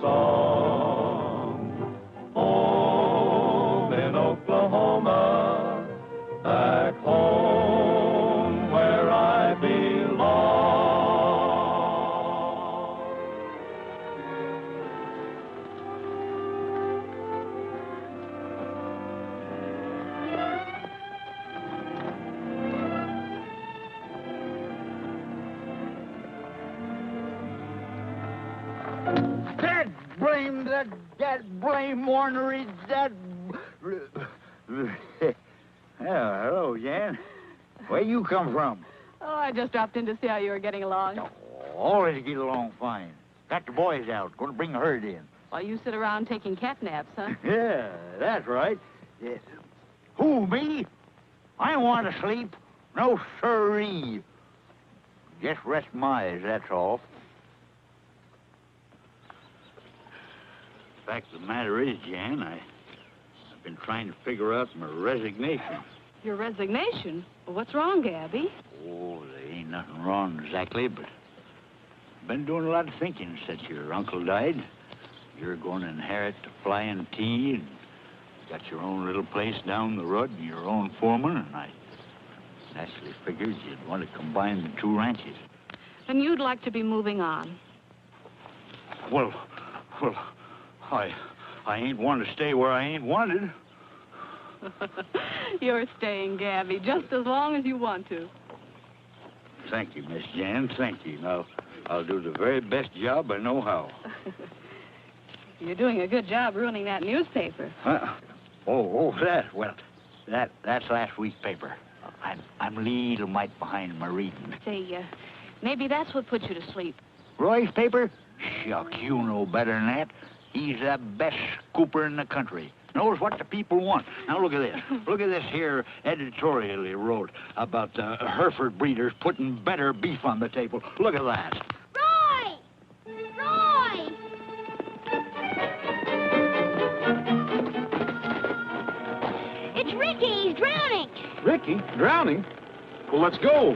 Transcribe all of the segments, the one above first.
song. Home in Oklahoma, back home where I belong. That blame ornery, that... hello, Jan. Where you come from? Oh, I just dropped in to see how you were getting along. Oh, always get along fine. Got the boys out. Going to bring the herd in. While you sit around taking cat naps, huh? Yeah, that's right. Who, me? I want to sleep. No siree. Just rest my eyes, that's all. The fact of the matter is, Jan, I've been trying to figure out my resignation. Your resignation? Well, what's wrong, Gabby? Oh, there ain't nothing wrong exactly, but I've been doing a lot of thinking since your uncle died. You're going to inherit the Flying T, and got your own little place down the road and your own foreman, and I naturally figured you'd want to combine the two ranches. And you'd like to be moving on. Well, I ain't want to stay where I ain't wanted. You're staying, Gabby, just as long as you want to. Thank you, Miss Jan, thank you. Now, I'll do the very best job I know how. You're doing a good job ruining that newspaper. Huh? Oh, that. Well, that's last week's paper. I'm a little mite behind my reading. Say, maybe that's what put you to sleep. Roy's paper? Shuck, you know better than that. He's the best scooper in the country. Knows what the people want. Now, look at this. Look at this here editorial he wrote about Hereford breeders putting better beef on the table. Look at that. Roy! Roy! It's Ricky. He's drowning. Ricky? Drowning? Well, let's go.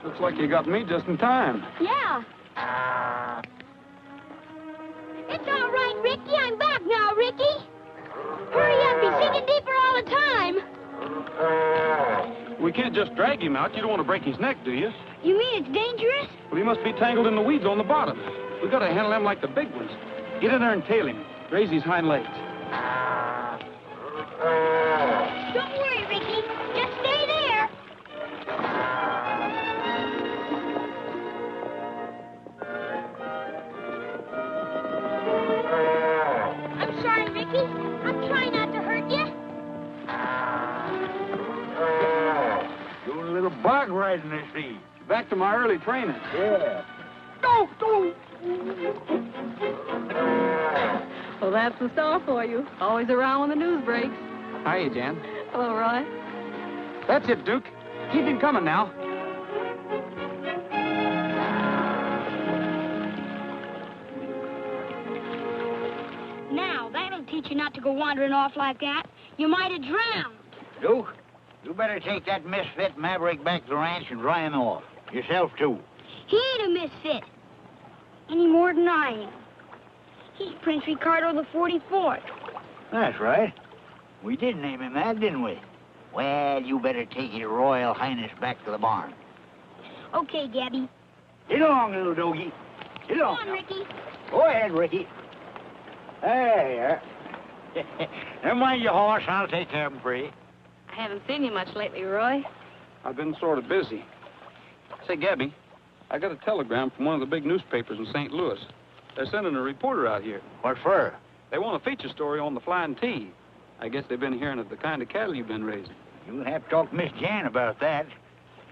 Looks like you got me just in time. Yeah. It's all right, Ricky. I'm back now, Ricky. Hurry up. He's sinking deeper all the time. We can't just drag him out. You don't want to break his neck, do you? You mean it's dangerous? Well, he must be tangled in the weeds on the bottom. We got to handle him like the big ones. Get in there and tail him. Raise his hind legs. Don't worry, Ricky. Just stay there. I'm sorry, Ricky. I'm trying not to hurt you. Doing a little bog riding this sea. Back to my early training. Yeah. Go, go! Well, that's the star for you. Always around when the news breaks. Hiya, Jan. Hello, Roy. That's it, Duke. Keep him coming now. Now, that'll teach you not to go wandering off like that. You might have drowned. Duke, you better take that misfit maverick back to the ranch and dry him off. Yourself, too. He ain't a misfit. Any more than I am. He's Prince Ricardo the 44th. That's right. We did name him that, didn't we? Well, you better take your Royal Highness back to the barn. Okay, Gabby. Get along, little doggy. Get Come along. on, Ricky. Go ahead, Ricky. There you are. Never mind your horse. I'll take care of him for you. I haven't seen you much lately, Roy. I've been sort of busy. Say, Gabby, I got a telegram from one of the big newspapers in St. Louis. They're sending a reporter out here. What for? They want a feature story on the Flying T. I guess they've been hearing of the kind of cattle you've been raising. You'll have to talk to Miss Jan about that.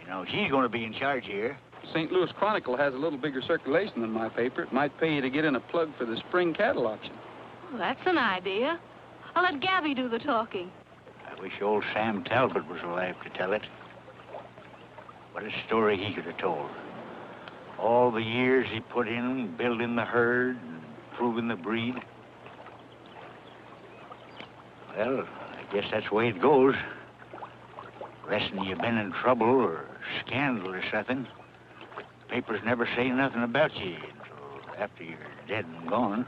You know, she's going to be in charge here. St. Louis Chronicle has a little bigger circulation than my paper. It might pay you to get in a plug for the spring cattle auction. Well, that's an idea. I'll let Gabby do the talking. I wish old Sam Talbot was alive to tell it. What a story he could have told. All the years he put in building the herd and improving the breed. Well, I guess that's the way it goes. Reckon you've been in trouble or scandal or something. Papers never say nothing about you until after you're dead and gone.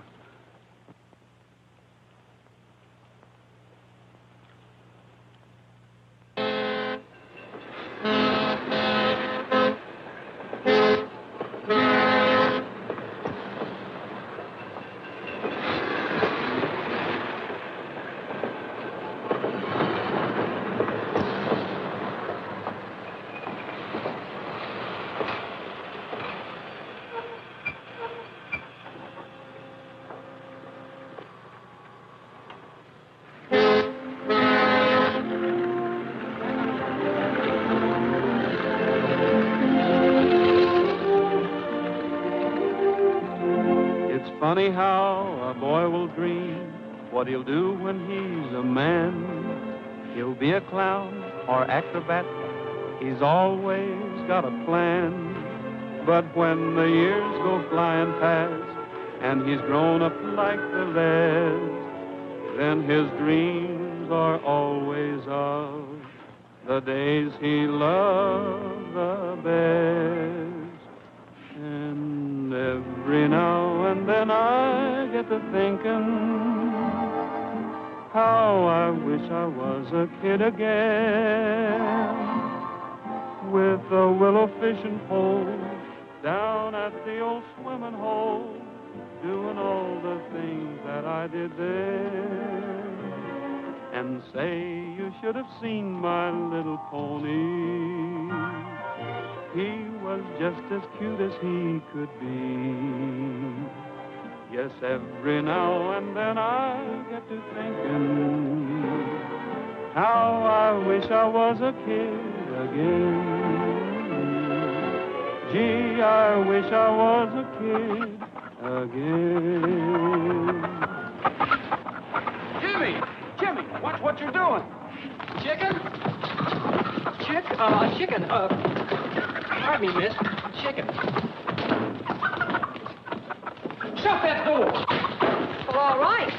Funny how a boy will dream what he'll do when he's a man. He'll be a clown or acrobat. He's always got a plan. But when the years go flying past and he's grown up like the rest, then his dreams are always of the days he loved the best. And every now and then I get to thinking how I wish I was a kid again, with a willow fishing pole down at the old swimming hole, doing all the things that I did there. And say, you should have seen my little pony. He was just as cute as he could be. Yes, every now and then I get to thinking how I wish I was a kid again. Gee, I wish I was a kid again. Jimmy, watch what you're doing. Chicken? Chicken. Pardon me, miss. Chicken. Shut that door. Well, all right.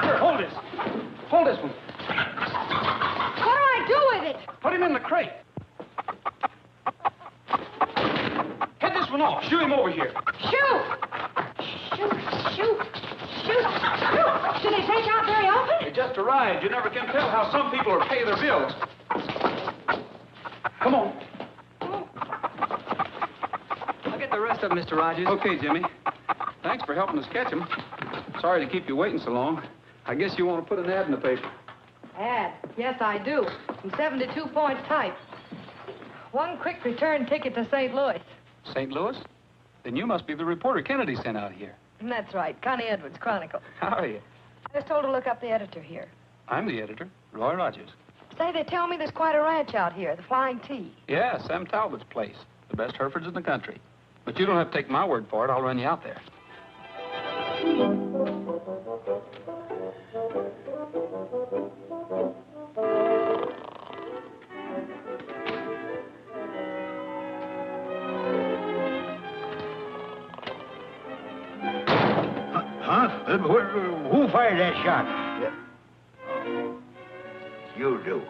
Here, hold this. Hold this one. What do I do with it? Put him in the crate. Head this one off. Shoo him over here. Shoot! Do they take out very often? They just arrived. You never can tell how some people are paying their bills. Come on. I'll get the rest of them, Mr. Rogers. Okay, Jimmy. Thanks for helping us catch him. Sorry to keep you waiting so long. I guess you want to put an ad in the paper. Ad? Yes, I do. In 72-point type. One quick return ticket to St. Louis. St. Louis? Then you must be the reporter Kennedy sent out here. That's right. Connie Edwards, Chronicle. How are you? I was told to look up the editor here. I'm the editor, Roy Rogers. Say, they tell me there's quite a ranch out here, the Flying T. Yeah, Sam Talbot's place. The best Herefords in the country. But you don't have to take my word for it. I'll run you out there. Huh? Who fired that shot? You do.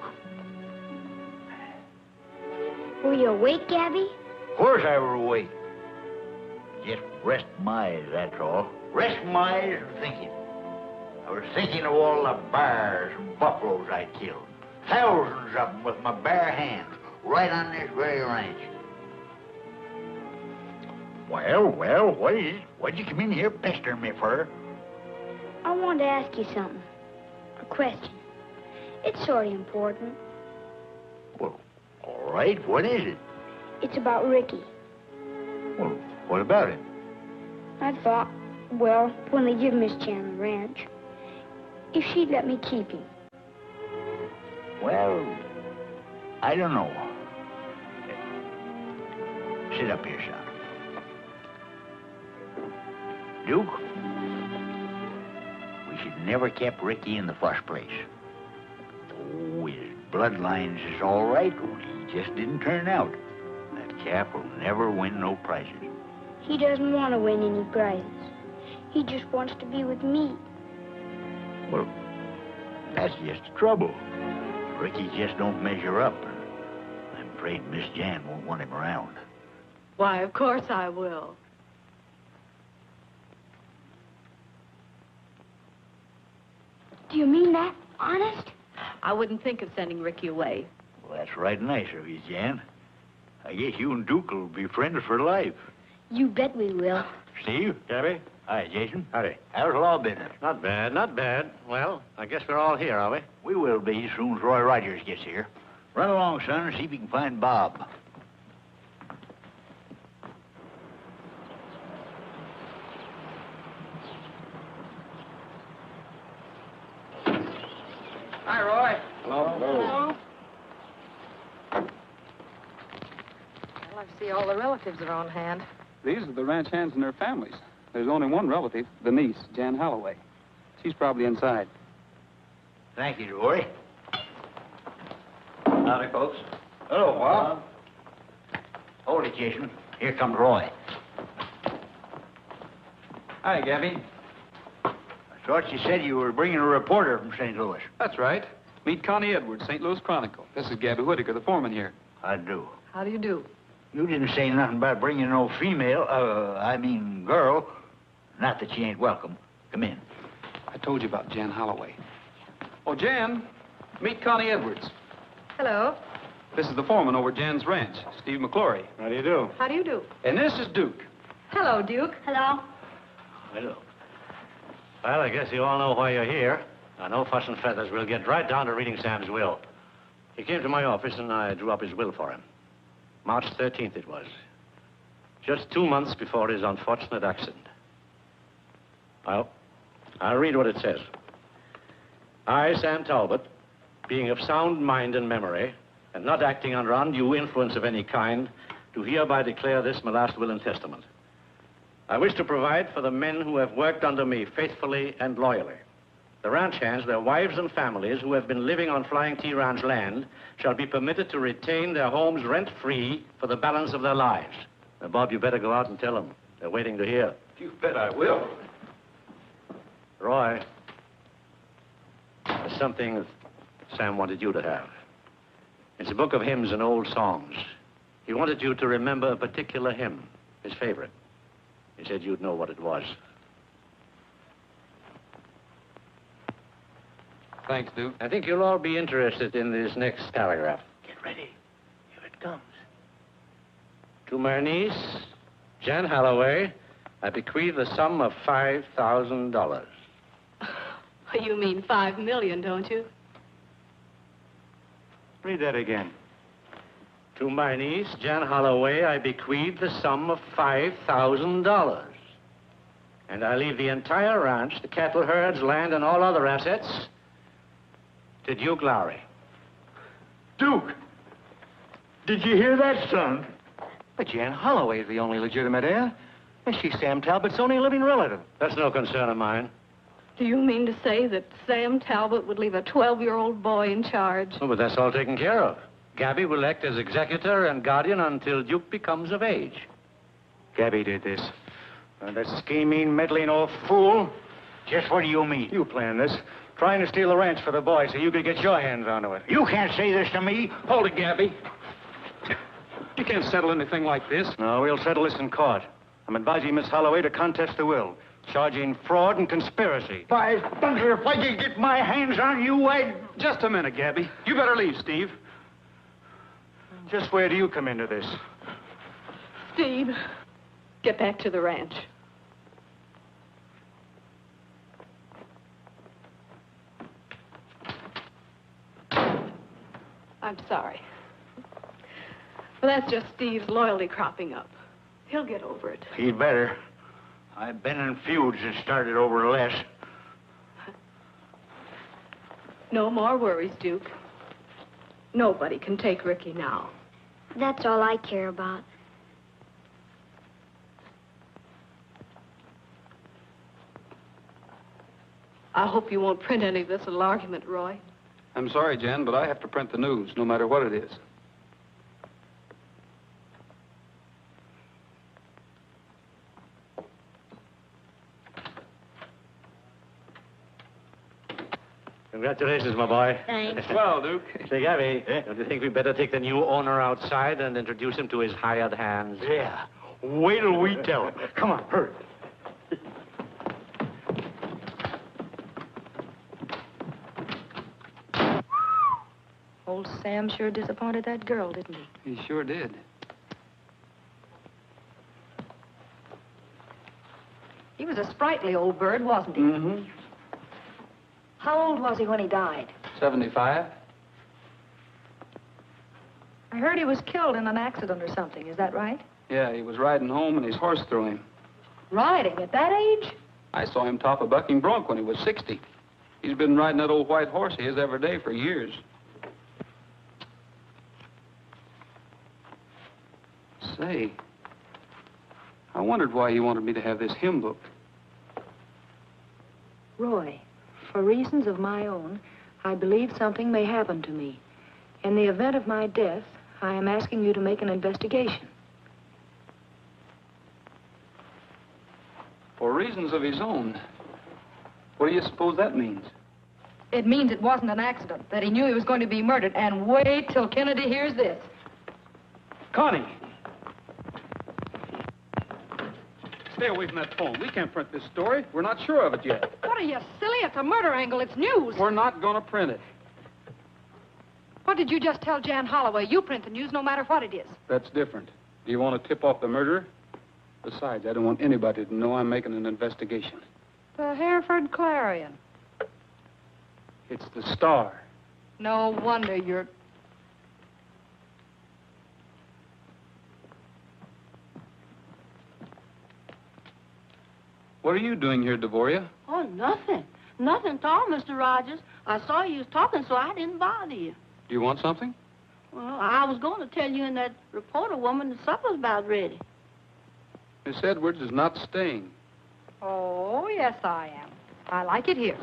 Were you awake, Gabby? Of course I were awake. Just rest my eyes, that's all. Rest my eyes and thinking. I was thinking of all the bears and buffaloes I killed. Thousands of them with my bare hands, right on this very ranch. Well, what is it? What'd you come in here pestering me for? I wanted to ask you something. A question. It's sort of important. Well, all right, what is it? It's about Ricky. Well, what about it? I thought, well, when they give Miss Chan the ranch, if she'd let me keep him. I don't know. Sit up here, son. Duke, we should never kept Ricky in the first place. Oh, his bloodlines is all right, only he just didn't turn out. That Cap will never win no prizes. He doesn't want to win any prizes. He just wants to be with me. Well, that's just the trouble. Ricky just don't measure up. I'm afraid Miss Jan won't want him around. Why, of course I will. Do you mean that? Honest? I wouldn't think of sending Ricky away. Well, that's right nice of you, Jan. I guess you and Duke will be friends for life. You bet we will. Steve? Gabby? Hi, Jason. Howdy. How's law business? Not bad, not bad. Well, I guess we're all here, are we? We will be as soon as Roy Rogers gets here. Run along, son, and see if you can find Bob. Hi, Roy. Well, I see all the relatives are on hand. These are the ranch hands and their families. There's only one relative, the niece, Jan Holloway. She's probably inside. Thank you, Roy. Howdy, folks. Hello, Bob. Hold it, Jason. Here comes Roy. Hi, Gabby. I thought you said you were bringing a reporter from St. Louis. That's right. Meet Connie Edwards, St. Louis Chronicle. This is Gabby Whitaker, the foreman here. I do. How do you do? You didn't say nothing about bringing no girl. Not that she ain't welcome. Come in. I told you about Jan Holloway. Oh, Jan, meet Connie Edwards. Hello. This is the foreman over at Jan's ranch, Steve McClory. How do you do? How do you do? And this is Duke. Hello, Duke. Hello. Hello. Well, I guess you all know why you're here. Now, no fuss and feathers. We'll get right down to reading Sam's will. He came to my office, and I drew up his will for him. March 13th it was. Just 2 months before his unfortunate accident. Well, I'll read what it says. I, Sam Talbot, being of sound mind and memory, and not acting under undue influence of any kind, do hereby declare this my last will and testament. I wish to provide for the men who have worked under me faithfully and loyally. The ranch hands, their wives and families who have been living on Flying T Ranch land shall be permitted to retain their homes rent-free for the balance of their lives. Now, Bob, you better go out and tell them. They're waiting to hear. You bet I will. Roy, there's something that Sam wanted you to have. It's a book of hymns and old songs. He wanted you to remember a particular hymn, his favorite. He said you'd know what it was. Thanks, Duke. I think you'll all be interested in this next paragraph. Get ready. Here it comes. To my niece, Jan Holloway, I bequeath the sum of $5,000. You mean 5 million, don't you? Read that again. To my niece, Jan Holloway, I bequeath the sum of $5,000. And I leave the entire ranch, the cattle herds, land, and all other assets to Duke Lowry. Duke! Did you hear that, son? But Jan Holloway is the only legitimate heir. And she's Sam Talbot's only living relative. That's no concern of mine. Do you mean to say that Sam Talbot would leave a 12-year-old boy in charge? Oh, but that's all taken care of. Gabby will act as executor and guardian until Duke becomes of age. Gabby did this. That scheming, meddling old fool. Just what do you mean? You planned this. Trying to steal the ranch for the boy so you could get your hands onto it. You can't say this to me. Hold it, Gabby. You can't settle anything like this. No, we'll settle this in court. I'm advising Miss Holloway to contest the will, charging fraud and conspiracy. By thunder, if I could get my hands on you, I'd... Just a minute, Gabby. You better leave, Steve. Just where do you come into this? Steve, get back to the ranch. I'm sorry. But that's just Steve's loyalty cropping up. He'll get over it. He'd better. I've been in feuds that started over less. No more worries, Duke. Nobody can take Ricky now. That's all I care about. I hope you won't print any of this little argument, Roy. I'm sorry, Jen, but I have to print the news, no matter what it is. Congratulations, my boy. Thanks. Well, Duke. Say, Gabby, don't you think we'd better take the new owner outside and introduce him to his hired hands? Yeah. Wait till we tell him. Come on, hurry. Old Sam sure disappointed that girl, didn't he? He sure did. He was a sprightly old bird, wasn't he? Mm-hmm. How old was he when he died? 75. I heard he was killed in an accident or something. Is that right? Yeah, he was riding home and his horse threw him. Riding at that age? I saw him top a bucking bronc when he was 60. He's been riding that old white horse of his every day for years. Say, I wondered why he wanted me to have this hymn book. Roy, for reasons of my own, I believe something may happen to me. In the event of my death, I am asking you to make an investigation. For reasons of his own. What do you suppose that means? It means it wasn't an accident, that he knew he was going to be murdered. And wait till Kennedy hears this. Connie! Stay away from that phone. We can't print this story. We're not sure of it yet. What are you, silly? It's a murder angle. It's news. We're not going to print it. What did you just tell Jan Holloway? You print the news no matter what it is. That's different. Do you want to tip off the murderer? Besides, I don't want anybody to know I'm making an investigation. The Hereford Clarion. It's the Star. No wonder you're... What are you doing here, Devoria? Oh, nothing. Nothing at all, Mr. Rogers. I saw you was talking, so I didn't bother you. Do you want something? Well, I was going to tell you and that reporter woman that supper's about ready. Miss Edwards is not staying. Oh, yes, I am. I like it here.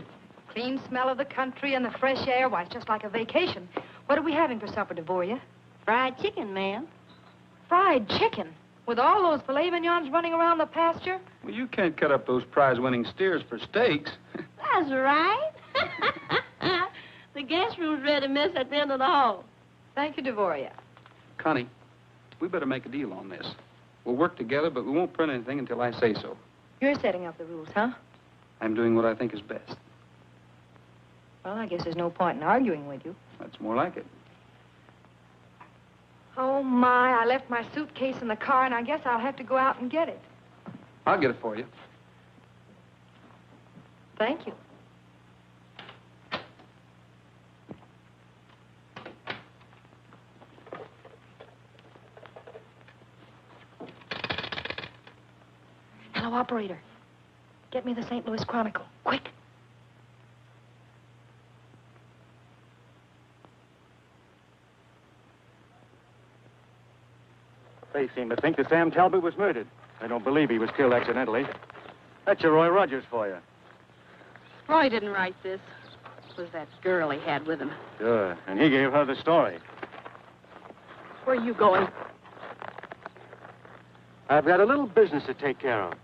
Clean smell of the country and the fresh air. Why, it's just like a vacation. What are we having for supper, Devoria? Fried chicken, ma'am. Fried chicken? With all those filet mignons running around the pasture? Well, you can't cut up those prize-winning steers for steaks. That's right. The guest room's ready, miss, at the end of the hall. Thank you, Devoria. Connie, we better make a deal on this. We'll work together, but we won't print anything until I say so. You're setting up the rules, huh? I'm doing what I think is best. Well, I guess there's no point in arguing with you. That's more like it. Oh, my, I left my suitcase in the car, and I guess I'll have to go out and get it. I'll get it for you. Thank you. Hello, operator. Get me the St. Louis Chronicle. Quick. They seem to think that Sam Talbot was murdered. I don't believe he was killed accidentally. That's your Roy Rogers for you. Roy didn't write this. It was that girl he had with him. Sure, and he gave her the story. Where are you going? I've got a little business to take care of.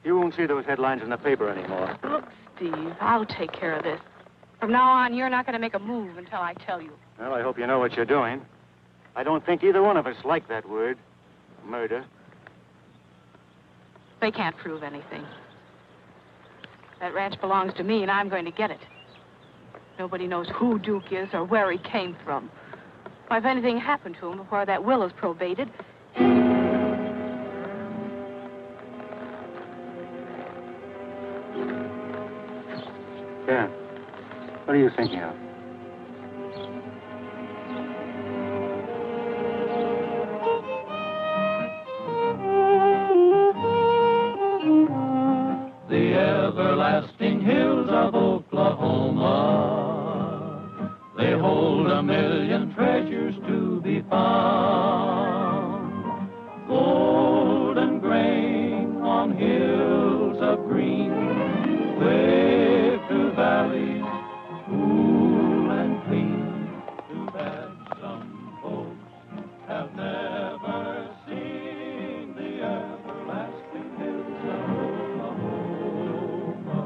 You won't see those headlines in the paper anymore. Look, Steve, I'll take care of this. From now on, you're not going to make a move until I tell you. Well, I hope you know what you're doing. I don't think either one of us like that word. Murder. They can't prove anything. That ranch belongs to me, and I'm going to get it. Nobody knows who Duke is or where he came from. Why, if anything happened to him before that will is probated... Yeah. What are you thinking of? The everlasting hills of Oklahoma, they hold a million treasures. found. Golden grain on hills of green, wave to valleys cool and clean. Too bad some folks have never seen the everlasting hills of Oklahoma.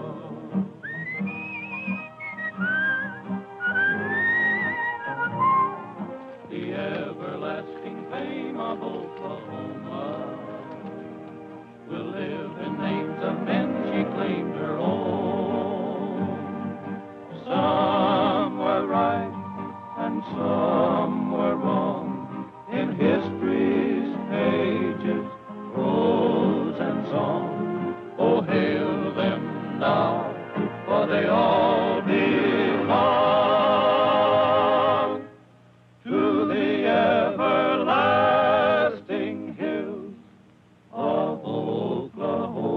The everlasting fame of Oklahoma will live in names of men she claimed her own. Some were right and some were wrong in history's pages, prose and song. Oh, hail them now, for they all belong to the everlasting hills of Oklahoma.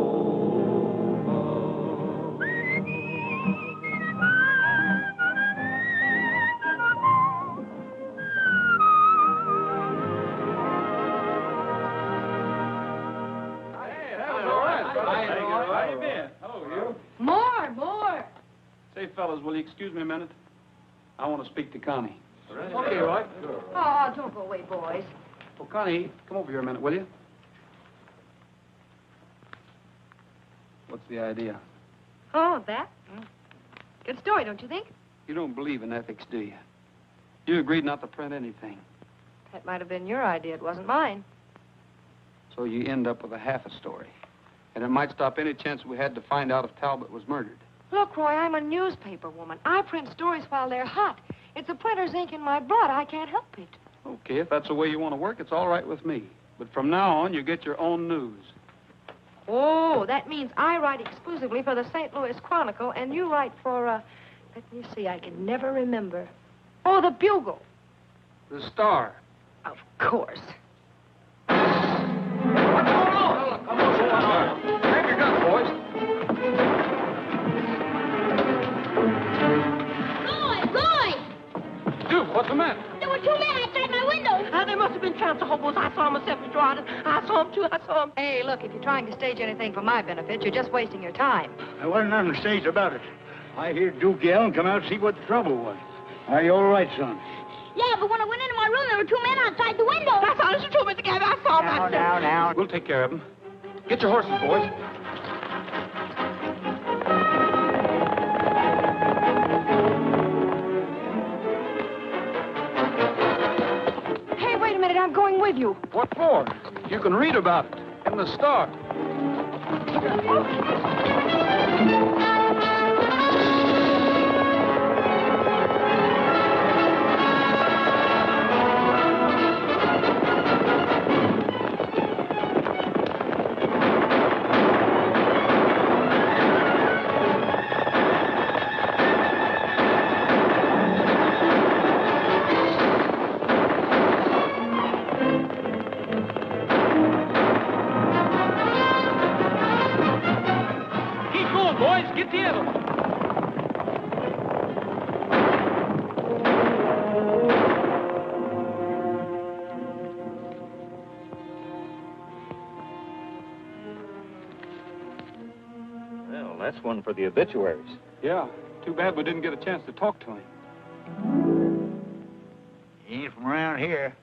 How you been? Hello, you. More. Say, fellas, will you excuse me a minute? I want to speak to Connie. Okay, Roy. Oh, don't go away, boys. Well, Connie, come over here a minute, will you? What's the idea? Oh, that? Good story, don't you think? You don't believe in ethics, do you? You agreed not to print anything. That might have been your idea. It wasn't mine. So you end up with a half a story. And it might stop any chance we had to find out if Talbot was murdered. Look, Roy, I'm a newspaper woman. I print stories while they're hot. It's the printer's ink in my blood. I can't help it. Okay, if that's the way you want to work, it's all right with me. But from now on, you get your own news. Oh, that means I write exclusively for the St. Louis Chronicle, and you write for, let me see, I can never remember. Oh, the Bugle. The Star. Of course. Grab your guns, boys. Roy! Duke, what's the matter? There were two men outside my window. They must have been tramps or hobos. I saw them myself, Mr. Arden. I saw them, too. I saw them. Hey, look, if you're trying to stage anything for my benefit, you're just wasting your time. There wasn't nothing staged about it. I heard Duke yell and come out to see what the trouble was. Are you all right, son? Yeah, but when I went into my room, there were two men outside the window. That's honest and true, Mr. Gabby. I saw them. Now. We'll take care of them. Get your horses, boys. Hey, wait a minute, I'm going with you. What for? You can read about it in the Star. Get the other one. Well, that's one for the obituaries. Yeah. Too bad we didn't get a chance to talk to him. He ain't from around here.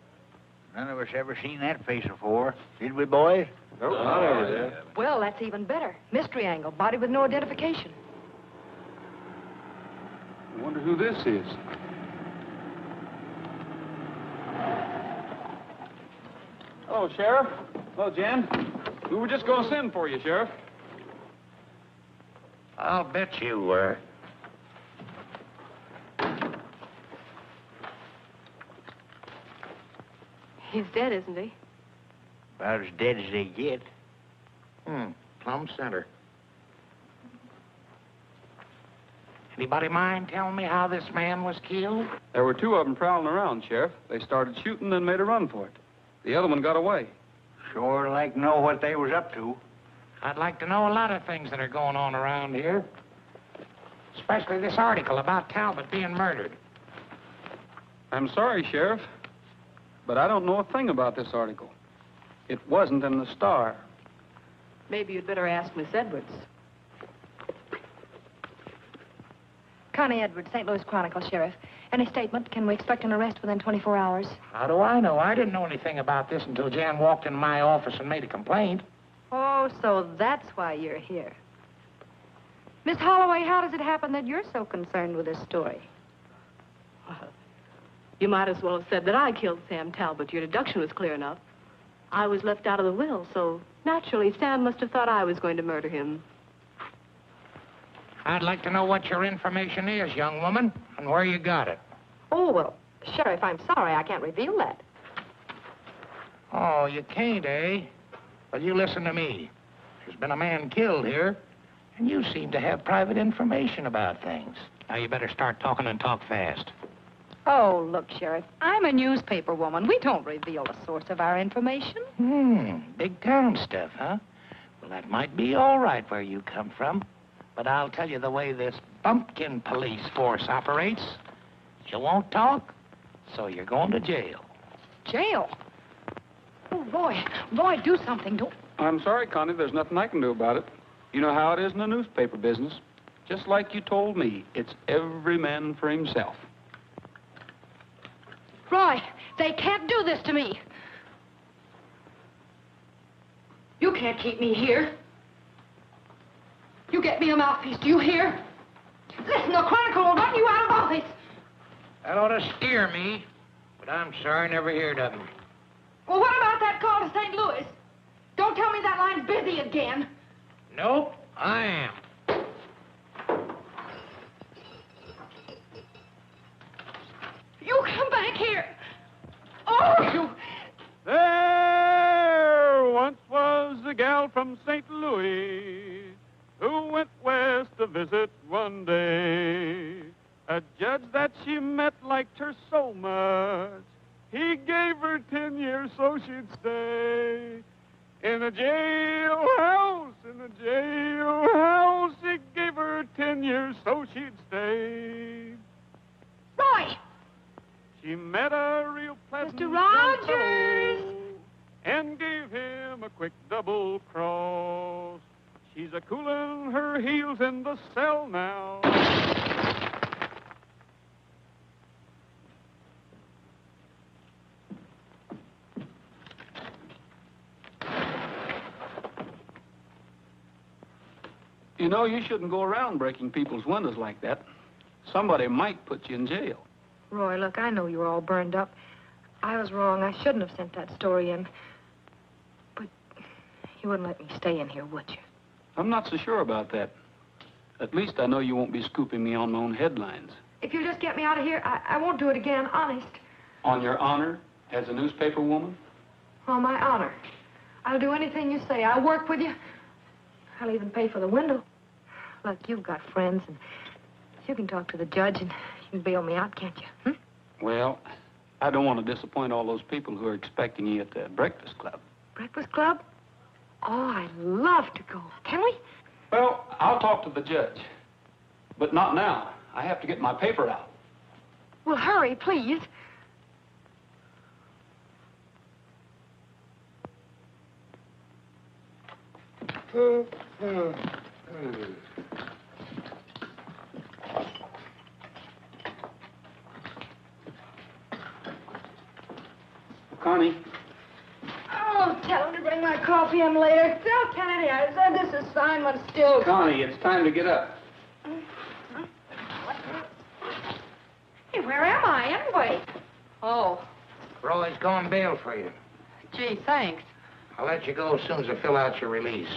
None of us ever seen that face before. Did we, boys? Nope, not ever did. Well, that's even better. Mystery angle, body with no identification. I wonder who this is. Hello, Sheriff. Hello, Jen. We were just going to send for you, Sheriff. I'll bet you were. He's dead, isn't he? About as dead as they get. Plumb center. Anybody mind telling me how this man was killed? There were two of them prowling around, Sheriff. They started shooting and made a run for it. The other one got away. Sure like to know what they was up to. I'd like to know a lot of things that are going on around here. Especially this article about Talbot being murdered. I'm sorry, Sheriff. but I don't know a thing about this article. It wasn't in the Star. Maybe you'd better ask Miss Edwards. Connie Edwards, St. Louis Chronicle, Sheriff. Any statement? Can we expect an arrest within 24 hours? How do I know? I didn't know anything about this until Jan walked into my office and made a complaint. Oh, so that's why you're here. Miss Holloway, how does it happen that you're so concerned with this story? You might as well have said that I killed Sam Talbot. Your deduction was clear enough. I was left out of the will, so naturally Sam must have thought I was going to murder him. I'd like to know what your information is, young woman, and where you got it. Oh, well, Sheriff, I'm sorry. I can't reveal that. Oh, you can't, eh? Well, you listen to me. There's been a man killed here, and you seem to have private information about things. Now, you better start talking and talk fast. Oh, look, Sheriff, I'm a newspaper woman. We don't reveal the source of our information. Big town stuff, huh? Well, that might be all right where you come from. But I'll tell you the way this bumpkin police force operates. You won't talk, so you're going to jail. Jail? Oh, Roy, do something. Don't... I'm sorry, Connie. There's nothing I can do about it. You know how it is in the newspaper business. Just like you told me, it's every man for himself. Roy, they can't do this to me. You can't keep me here. You get me a mouthpiece, do you hear? Listen, the Chronicle will run you out of office. That ought to steer me, but I'm sorry I never heard of him. Well, what about that call to St. Louis? Don't tell me that line's busy again. Nope, I am. You come back here. Oh, you... There once was a gal from St. Louis who went west to visit one day. A judge that she met liked her so much, he gave her 10 years so she'd stay. In a jailhouse, he gave her 10 years so she'd stay. Roy! She met a real pleasant Mr. young Rogers! fellow and gave him a quick double cross. She's a coolin' her heels in the cell now. You know, you shouldn't go around breaking people's windows like that. Somebody might put you in jail. Roy, look, I know you're all burned up. I was wrong. I shouldn't have sent that story in. But you wouldn't let me stay in here, would you? I'm not so sure about that. At least I know you won't be scooping me on my own headlines. If you'll just get me out of here, I won't do it again, honest. On your honor as a newspaper woman? On my honor. I'll do anything you say. I'll work with you. I'll even pay for the window. Look, you've got friends, and you can talk to the judge, and you can bail me out, can't you? Well, I don't want to disappoint all those people who are expecting you at the Breakfast Club. Breakfast Club? Oh, I'd love to go. Can we? Well, I'll talk to the judge. But not now. I have to get my paper out. Well, hurry, please. Connie. Oh, tell him to bring my coffee in later. Tell Kennedy I said this assignment's still... Connie, it's time to get up. Hey, where am I, anyway? Oh. Roy's gone bail for you. Gee, thanks. I'll let you go as soon as I fill out your release.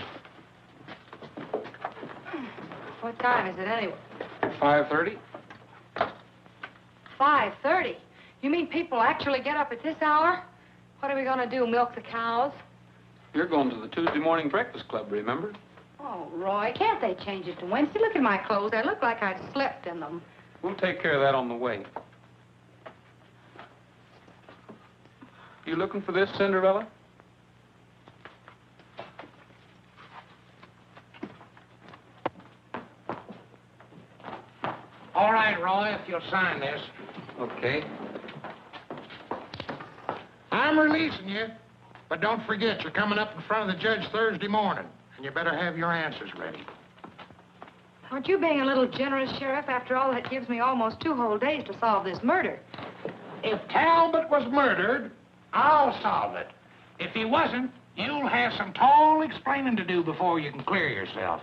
What time is it, anyway? 5:30. 5:30. You mean people actually get up at this hour? What are we going to do, milk the cows? You're going to the Tuesday morning breakfast club, remember? Oh, Roy, can't they change it to Wednesday? Look at my clothes. They look like I'd slept in them. We'll take care of that on the way. You looking for this, Cinderella? All right, Roy, if you'll sign this. Okay. I'm releasing you. But don't forget, you're coming up in front of the judge Thursday morning, and you better have your answers ready. Aren't you being a little generous, Sheriff? After all, that gives me almost 2 whole days to solve this murder. If Talbot was murdered, I'll solve it. If he wasn't, you'll have some tall explaining to do before you can clear yourself.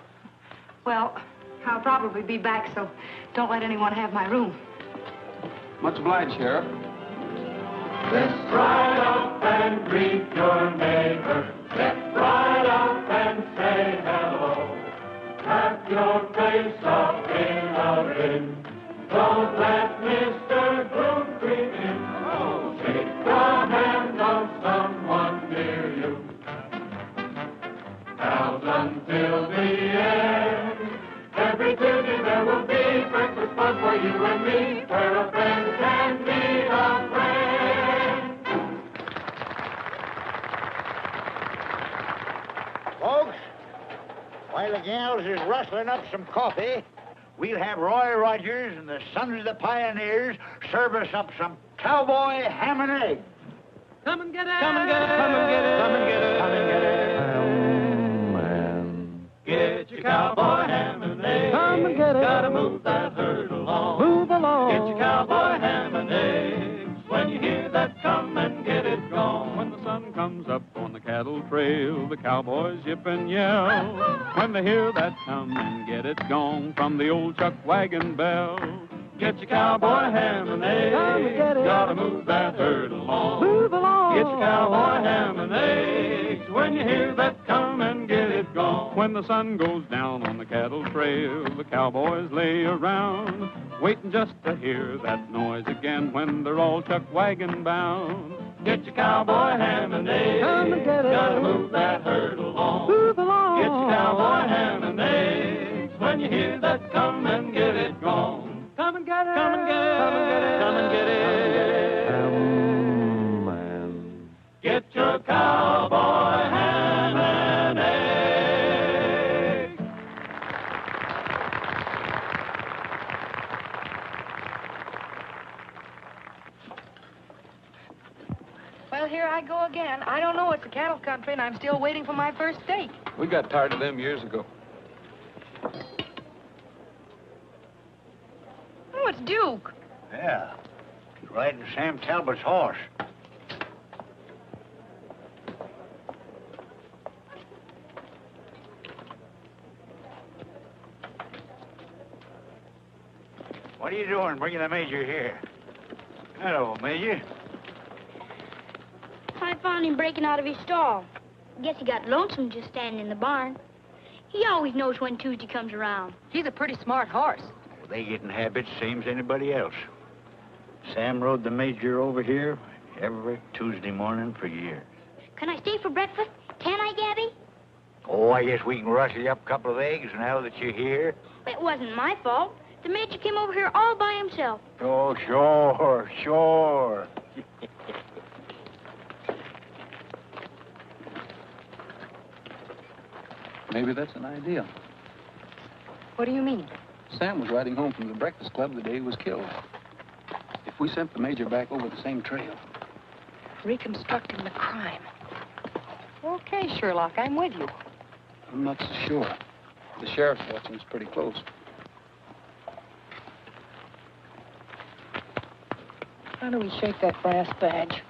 Well, I'll probably be back, so don't let anyone have my room. Much obliged, Sheriff. Let's ride up and greet your neighbor. Let's ride up and say hello. Wrap your face up in a ring. Don't let Mr. Groom creep in. Oh, shake the hand of someone near you. Pals until the end. Every Tuesday there will be breakfast fun for you and me, where a friend can meet a friend. Folks, while the gals is rustling up some coffee, we'll have Roy Rogers and the Sons of the Pioneers serve us up some cowboy ham and eggs. Come and get it. Come and get it. Come and get it. Come and get it. Come and get it. Get your cowboy ham and eggs. Come and get it. Gotta move that herd along. Move along. Get your cowboy ham and eggs. When you hear that, come and get it gone. When the sun comes up on the cattle trail, the cowboys yip and yell. When they hear that, come and get it gone from the old chuck wagon bell. Get your cowboy ham and eggs. Come and get it. Gotta move that herd along. Move along. Get your cowboy ham and eggs. When you hear that, come and get it gone. When the sun goes down on the cattle trail, the cowboys lay around, waiting just to hear that noise again when they're all chuck wagon bound. Get your cowboy ham and eggs. Come and get it. Gotta move that herd along. Move along. Get your cowboy ham and eggs. When you hear that, come and get it gone. Come and get it. Come and get it. Come and get it. Come and get it. Get your cowboy ham and eggs. Well, here I go again. I don't know. It's a cattle country, and I'm still waiting for my first steak. We got tired of them years ago. Oh, it's Duke. Yeah, he's riding Sam Talbot's horse. What are you doing bringing the Major here? Hello, Major. I found him breaking out of his stall. Guess he got lonesome just standing in the barn. He always knows when Tuesday comes around. He's a pretty smart horse. Well, they get in habits same as anybody else. Sam rode the Major over here every Tuesday morning for years. Can I stay for breakfast? Can I, Gabby? Oh, I guess we can rustle you up a couple of eggs now that you're here. It wasn't my fault. The Major came over here all by himself. Oh, sure, sure. Maybe that's an idea. What do you mean? Sam was riding home from the Breakfast Club the day he was killed. If we sent the Major back over the same trail. Reconstructing the crime. Okay, Sherlock, I'm with you. I'm not so sure. The sheriff's watching us pretty close. How do we shake that brass badge?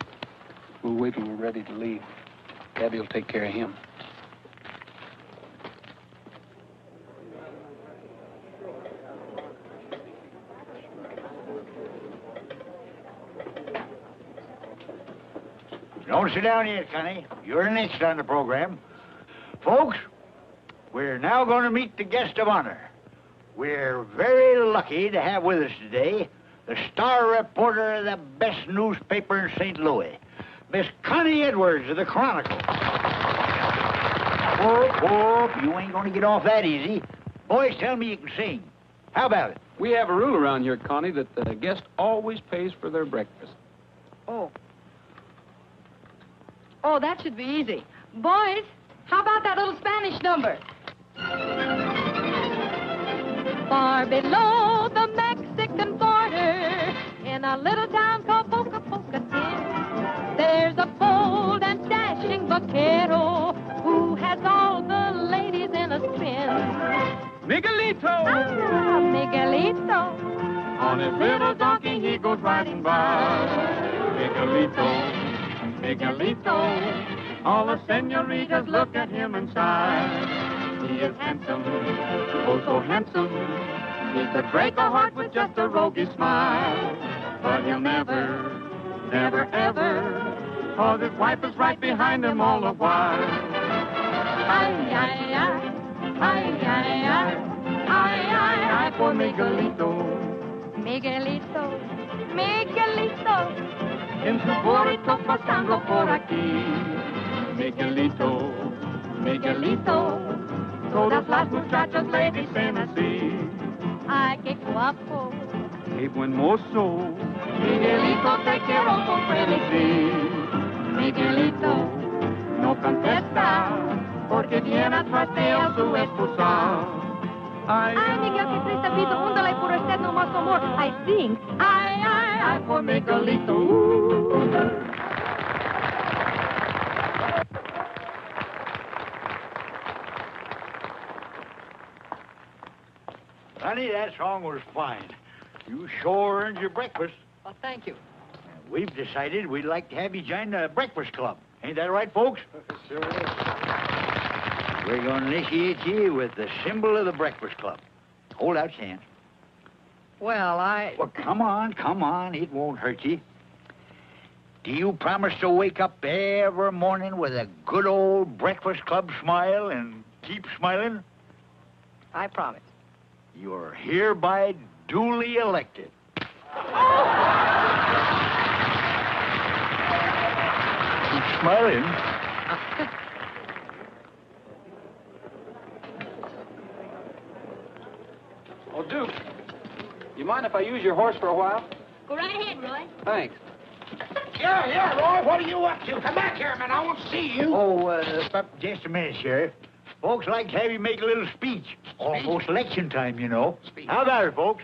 We'll wait till we're ready to leave. Gabby will take care of him. Don't sit down yet, Connie. You're next on the program. Folks, we're now going to meet the guest of honor. We're very lucky to have with us today the star reporter of the best newspaper in St. Louis, Miss Connie Edwards of the Chronicle. Whoop, you ain't going to get off that easy. Boys, tell me you can sing. How about it? We have a rule around here, Connie, that the guest always pays for their breakfast. Oh. Oh, that should be easy. Boys, how about that little Spanish number? Far below the Mexican border, in a little town called Boca Tin, there's a his little donkey he goes riding by. Miguelito, Miguelito, all the senoritas look at him and sigh. He is handsome, oh so handsome. He could break a heart with just a roguish smile. But he'll never, never, ever, 'cause his wife is right behind him all the while. Ay, ay, ay, ay, ay, ay, ay, ay, ay, for Miguelito. Miguelito, Miguelito. En su burrito pasando por aquí. Miguelito, Miguelito, todas las muchachas le dicen así. Ay, qué guapo. Qué buen mozo. Miguelito, te quiero con frenesí. Miguelito, no contesta, porque viene atrás de él su esposa. Ay, Miguel, qué triste piso. Úndale por usted no más amor. I sing. Ay, ay, ay, por Miguelito. Honey, that song was fine. You sure earned your breakfast. Well, thank you. We've decided we'd like to have you join the Breakfast Club. Ain't that right, folks? Sure is. We're going to initiate you with the symbol of the Breakfast Club. Hold out your hand. Well, Well, come on. It won't hurt you. Do you promise to wake up every morning with a good old Breakfast Club smile and keep smiling? I promise. You're hereby duly elected. Keep smiling. Oh, Duke, you mind if I use your horse for a while? Go right ahead, Roy. Thanks. Yeah, Roy, what are you up to? Come back here, man. I want to see you. Oh, just a minute, Sheriff. Folks like to have you make a little speech. Almost election time, you know. How about it, folks?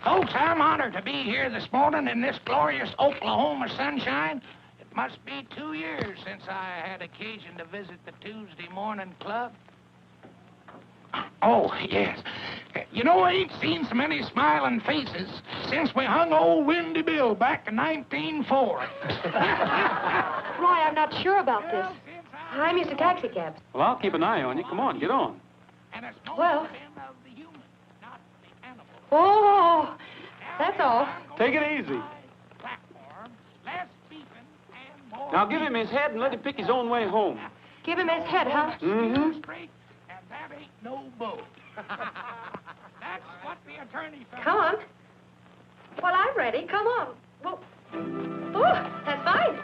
Folks, I'm honored to be here this morning in this glorious Oklahoma sunshine. It must be 2 years since I had occasion to visit the Tuesday morning club. Oh, yes. You know, I ain't seen so many smiling faces since we hung old Windy Bill back in 1904. Roy, I'm not sure about this. I'm used to taxi cabs. Well, I'll keep an eye on you. Come on, get on. And it's no Well. sin of the human, not the animal. Oh, that's all. Take it easy. Platform, less beeping and more Now give him his head and let him pick his own way home. Give him his head, huh? Mm-hmm. straight, and that ain't no boat. That's what the attorney found. Come on. Well, I'm ready. Come on. Well, oh, that's fine.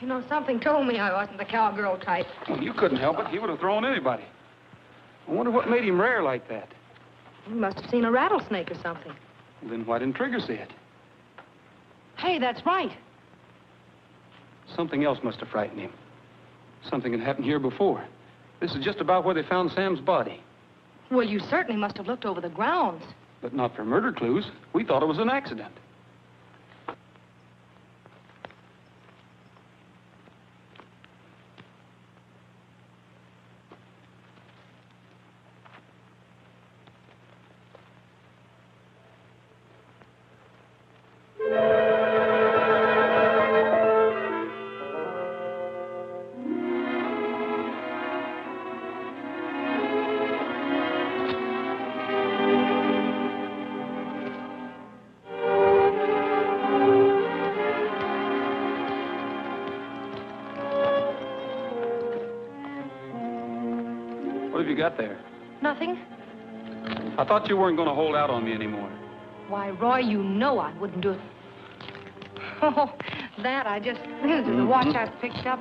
You know, something told me I wasn't the cowgirl type. Well, you couldn't help it. He would have thrown anybody. I wonder what made him rare like that. He must have seen a rattlesnake or something. Well, then why didn't Trigger see it? Hey, that's right. Something else must have frightened him. Something had happened here before. This is just about where they found Sam's body. Well, you certainly must have looked over the grounds. But not for murder clues. We thought it was an accident. What have you got there? Nothing? I thought you weren't going to hold out on me anymore. Why, Roy, you know I wouldn't do it. Oh, that I just... This is the watch I picked up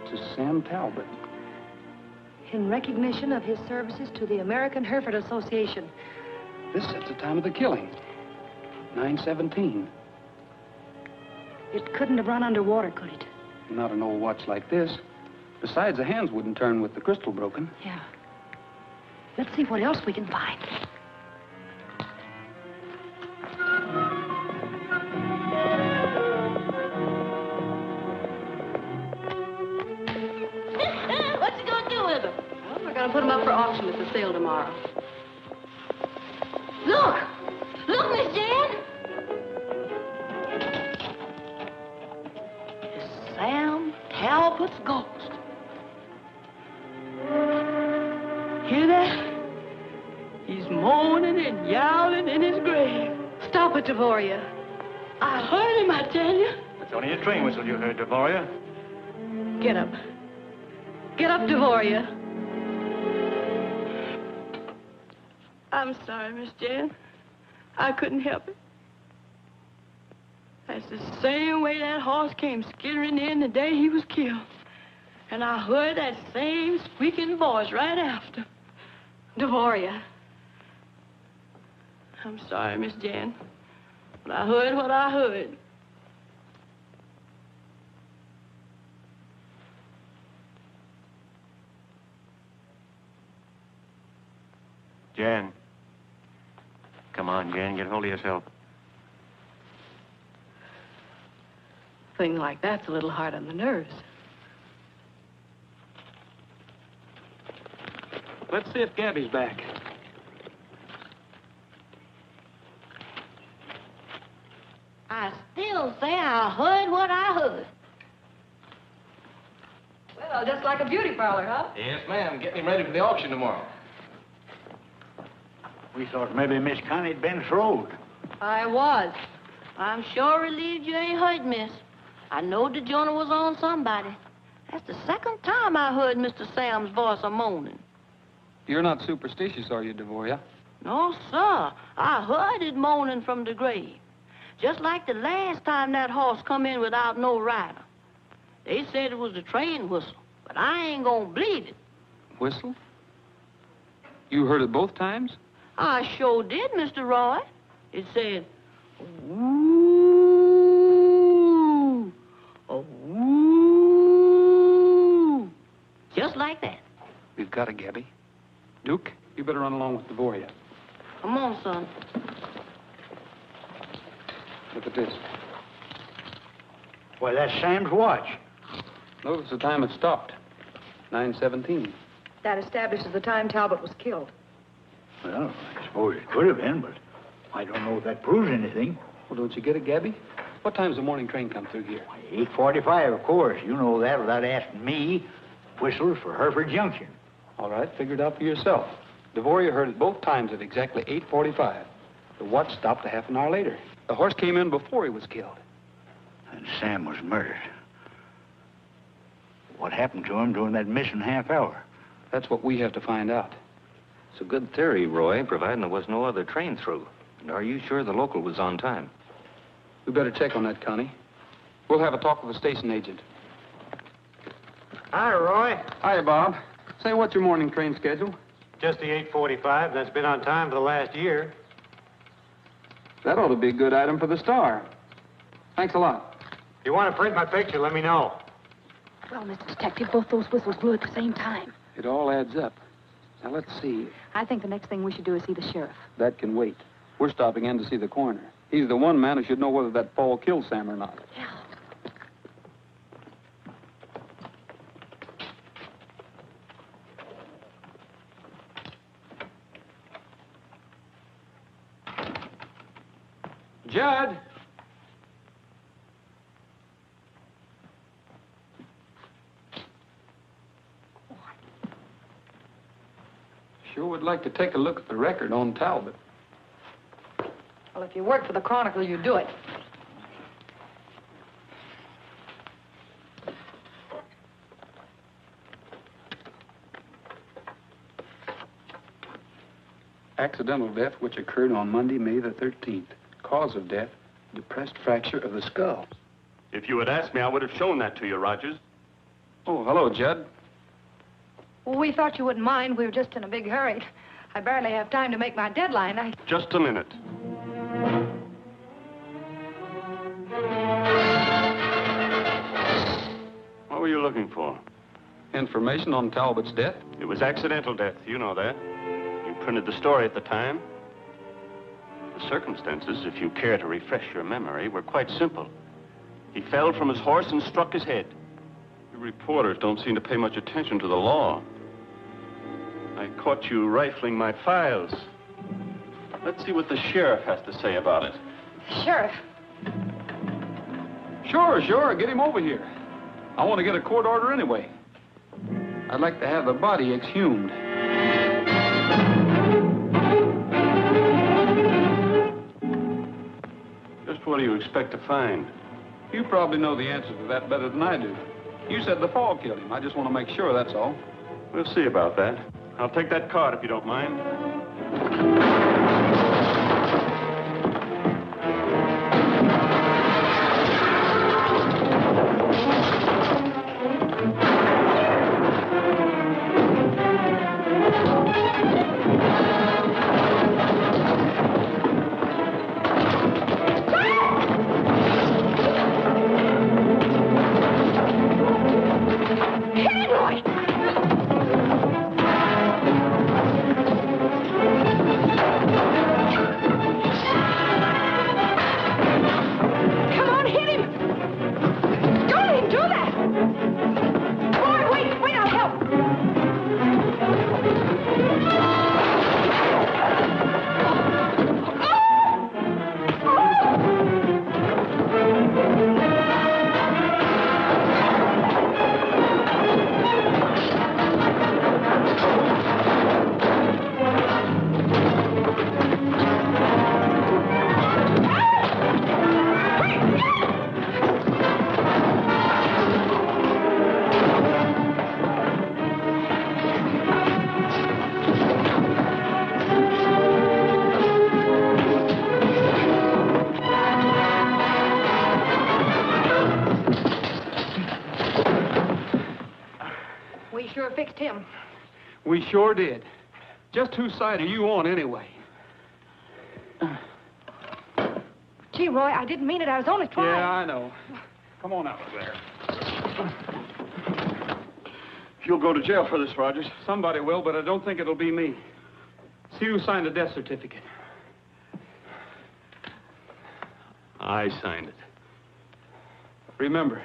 To Sam Talbot. in recognition of his services to the American Hereford Association. This sets the time of the killing. 9:17. It couldn't have run underwater, could it? Not an old watch like this. Besides, the hands wouldn't turn with the crystal broken. Yeah. Let's see what else we can find. What you gonna do with them? Well, we're gonna put them up for auction at the sale tomorrow. Look! Look, Miss Jan! It's Sam Talbot's ghost. Hear that? He's moaning and yowling in his grave. Stop it, Devoria. I heard him, I tell you. It's only a train whistle you heard, Devoria. Get up. Get up, Devoria. I'm sorry, Miss Jan. I couldn't help it. That's the same way that horse came skittering in the day he was killed. And I heard that same squeaking voice right after. Devoria. I'm sorry, Miss Jan, but I heard what I heard. Jan. Come on, Jan, get hold of yourself. Thing like that's a little hard on the nerves. Let's see if Gabby's back. I still say I heard what I heard. Well, just like a beauty parlor, huh? Yes, ma'am. Getting him ready for the auction tomorrow. We thought maybe Miss Connie'd been throwed. I was. I'm sure relieved you ain't hurt, miss. I know the journal was on somebody. That's the second time I heard Mr. Sam's voice a-moaning. You're not superstitious, are you, Devoria? No, sir. I heard it moaning from the grave. Just like the last time that horse come in without no rider. They said it was the train whistle, but I ain't gonna believe it. Whistle? You heard it both times? I sure did, Mr. Roy. It said, ooh, oh, ooh, just like that. We've got it, Gabby. Duke, you better run along with Devoria. Come on, son. Look at this. Why, that's Sam's watch. Notice the time it stopped. 9:17. That establishes the time Talbot was killed. Well, I suppose it could have been, but I don't know if that proves anything. Well, don't you get it, Gabby? What time's the morning train come through here? 8:45, of course. You know that without asking me. Whistles for Hereford Junction. All right, figure it out for yourself. Devoria heard it both times at exactly 8:45. The watch stopped a half an hour later. The horse came in before he was killed. And Sam was murdered. What happened to him during that missing half hour? That's what we have to find out. It's a good theory, Roy, providing there was no other train through. And are you sure the local was on time? We better check on that, Connie. We'll have a talk with the station agent. Hi, Roy. Hi, Bob. Say, what's your morning train schedule? Just the 8:45. That's been on time for the last year. That ought to be a good item for the Star. Thanks a lot. If you want to print my picture, let me know. Well, Mr. Detective, both those whistles blew at the same time. It all adds up. Now, let's see. I think the next thing we should do is see the sheriff. That can wait. We're stopping in to see the coroner. He's the one man who should know whether that fall killed Sam or not. Yeah. Judd! Sure would like to take a look at the record on Talbot. Well, if you work for the Chronicle, you do it. Accidental death which occurred on Monday, May the 13th. Cause of death, depressed fracture of the skull. If you had asked me, I would have shown that to you, Rogers. Oh, hello, Judd. Well, we thought you wouldn't mind. We were just in a big hurry. I barely have time to make my deadline. Just a minute. What were you looking for? Information on Talbot's death. It was accidental death. You know that. You printed the story at the time. The circumstances, if you care to refresh your memory, were quite simple. He fell from his horse and struck his head. You reporters don't seem to pay much attention to the law. I caught you rifling my files. Let's see what the sheriff has to say about it. Sheriff. Sure. Get him over here. I want to get a court order anyway. I'd like to have the body exhumed. Just what do you expect to find? You probably know the answer to that better than I do. You said the fall killed him. I just want to make sure, that's all. We'll see about that. I'll take that card if you don't mind. We sure did. Just whose side are you on, anyway? Gee, Roy, I didn't mean it. I was only trying. Yeah, I know. Come on out of there. You'll go to jail for this, Rogers. Somebody will, but I don't think it'll be me. See who signed the death certificate. I signed it. Remember,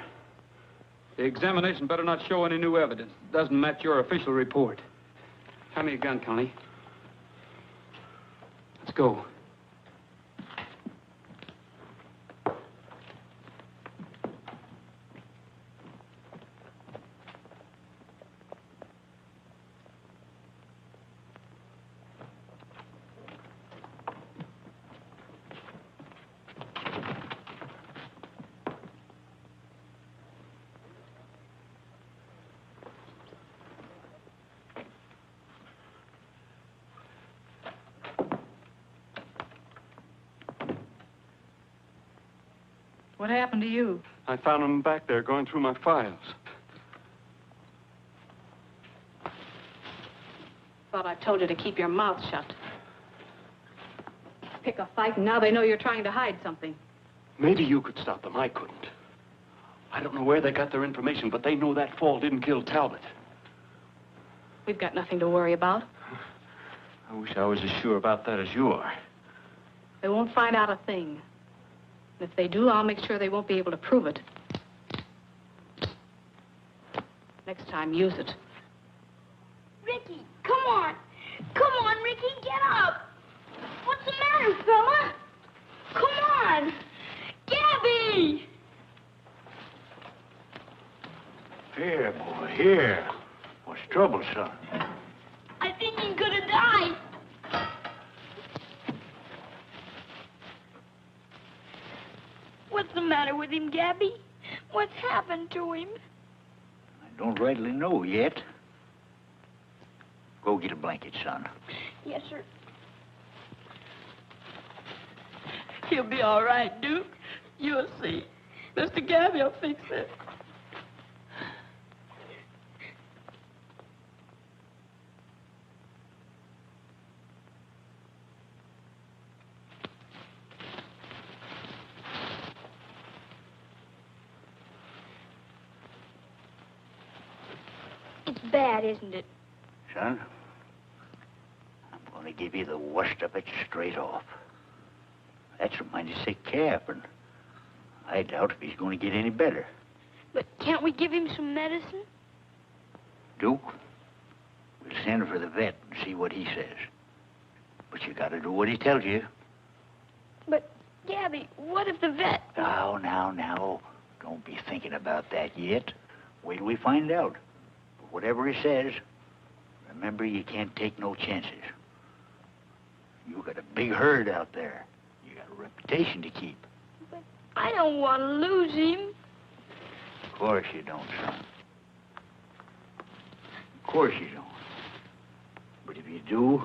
the examination better not show any new evidence. It doesn't match your official report. Hand me a gun, Connie. Let's go. What happened to you? I found him back there going through my files. Thought I told you to keep your mouth shut. Pick a fight, and now they know you're trying to hide something. Maybe you could stop them. I couldn't. I don't know where they got their information, but they know that fall didn't kill Talbot. We've got nothing to worry about. I wish I was as sure about that as you are. They won't find out a thing. If they do, I'll make sure they won't be able to prove it. Next time, use it. Ricky, come on. Come on, Ricky, get up. What's the matter, fella? Come on. Gabby! Here, boy, here. What's trouble, son? I think he's gonna die. What's the matter with him, Gabby? What's happened to him? I don't rightly know yet. Go get a blanket, son. Yes, sir. He'll be all right, Duke. You'll see. Mr. Gabby will fix it. It's bad, isn't it? Son, I'm going to give you the worst of it straight off. That's a mighty sick calf, and I doubt if he's going to get any better. But can't we give him some medicine? Duke, we'll send for the vet and see what he says. But you got to do what he tells you. But, Gabby, what if the vet... Now. Don't be thinking about that yet. Wait till we find out. But whatever he says, remember you can't take no chances. You got a big herd out there. You got a reputation to keep. But I don't want to lose him. Of course you don't, son. Of course you don't. But if you do,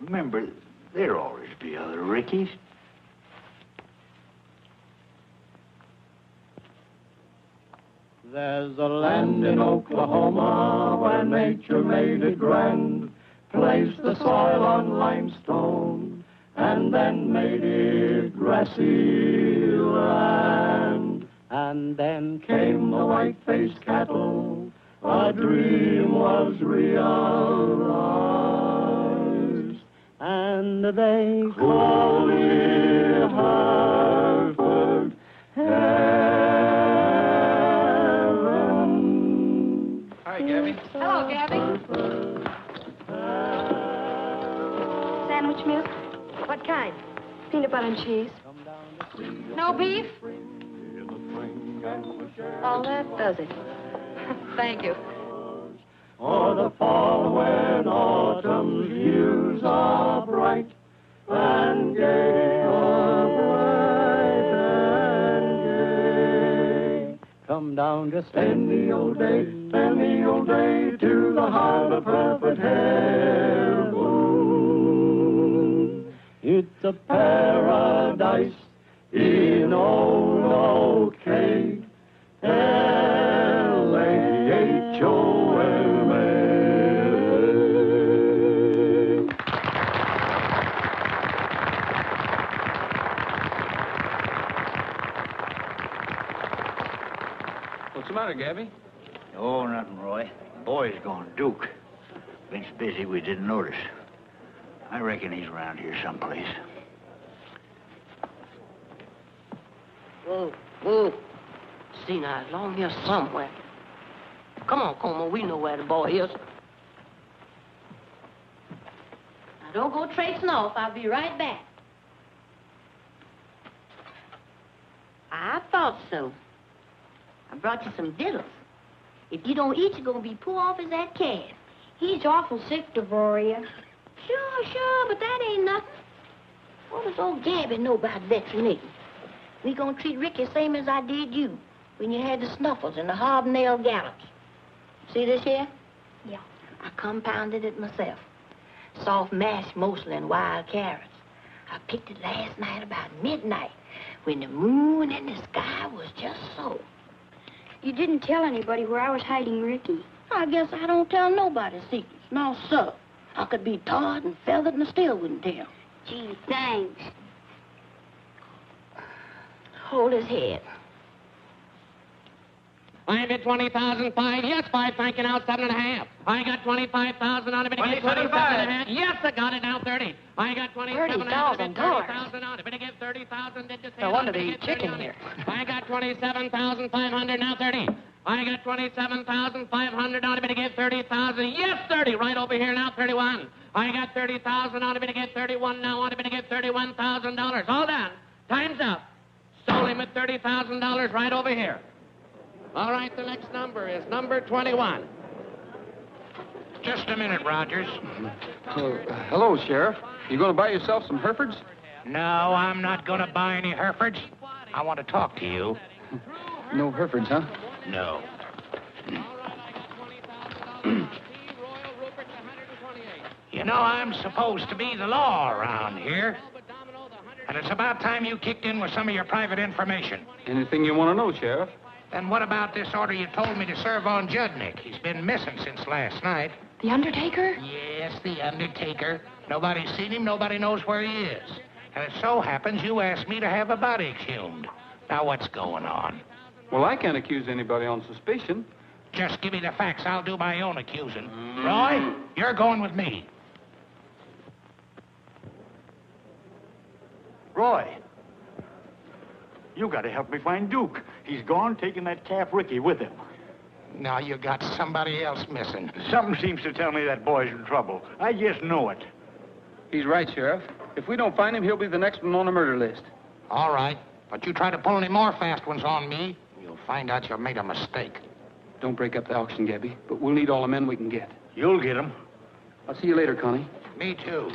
remember, there'll always be other Rickies. There's a land in Oklahoma where nature made it grand, placed the soil on limestone, and then made it grassy land. And then came the white-faced cattle, a dream was realized, and they called it Hartford heaven. Hi, Gabby. Hello, Gabby. Sandwich milk? What kind? Peanut butter and cheese. No beef? Oh, that does it. Thank you. Or the fall when autumn's hues are bright and gay, are bright and gay. Come down just any old day to the heart of Hereford heaven. It's a paradise in old OK. L-A-H-O-M-A. What's the matter, Gabby? Oh, nothing, Roy. The boy's gone Duke. Been so busy we didn't notice. I reckon he's around here someplace. Whoa. Seen her along here somewhere. Come on, Como, we know where the boy is. Now, don't go tracing off. I'll be right back. I thought so. I brought you some diddles. If you don't eat, you're going to be poor off as that calf. He's awful sick, Devoria. Sure, but that ain't nothing. What does old Gabby know about vaccinating? We gonna treat Ricky same as I did you when you had the snuffles and the hobnail gallops. See this here? Yeah. I compounded it myself. Soft mash mostly and wild carrots. I picked it last night about midnight when the moon in the sky was just so. You didn't tell anybody where I was hiding Ricky. I guess I don't tell nobody secrets. No, sir. I could be tarred and feathered and I still wouldn't tell. Gee, thanks. Hold his head. I bid 20,005. Yes, 5. Thank you. Now 7.5. I got 25,000 on it. But 27.5. Yes, I got it. Now 30. I got 27,000. $30,000 on it. But give 30,000. Did you say? No wonder they eat chicken here. I got 27,500. Now 30. I got 27,500 on it. But give 30,000. Yes, 30. Right over here. Now 31. I got 30,000 on it. But give 31 now on it. But give $31,000. All done. Time's up. Sold him at $30,000 right over here. All right, the next number is number 21. Just a minute, Rogers. Hello, Sheriff. You going to buy yourself some Herefords? No, I'm not going to buy any Herefords. I want to talk to you. No Herefords, huh? No. You know, I'm supposed to be the law around here. And it's about time you kicked in with some of your private information. Anything you want to know, Sheriff? Then what about this order you told me to serve on Judnick? He's been missing since last night. The Undertaker? Yes, the Undertaker. Nobody's seen him, nobody knows where he is. And it so happens you asked me to have a body exhumed. Now, what's going on? Well, I can't accuse anybody on suspicion. Just give me the facts. I'll do my own accusing. Roy, you're going with me. Roy, you got to help me find Duke. He's gone, taking that calf Ricky with him. Now you got somebody else missing. Something seems to tell me that boy's in trouble. I just know it. He's right, Sheriff. If we don't find him, he'll be the next one on the murder list. All right, but you try to pull any more fast ones on me, you'll find out you made a mistake. Don't break up the auction, Gabby, but we'll need all the men we can get. You'll get him. I'll see you later, Connie. Me too.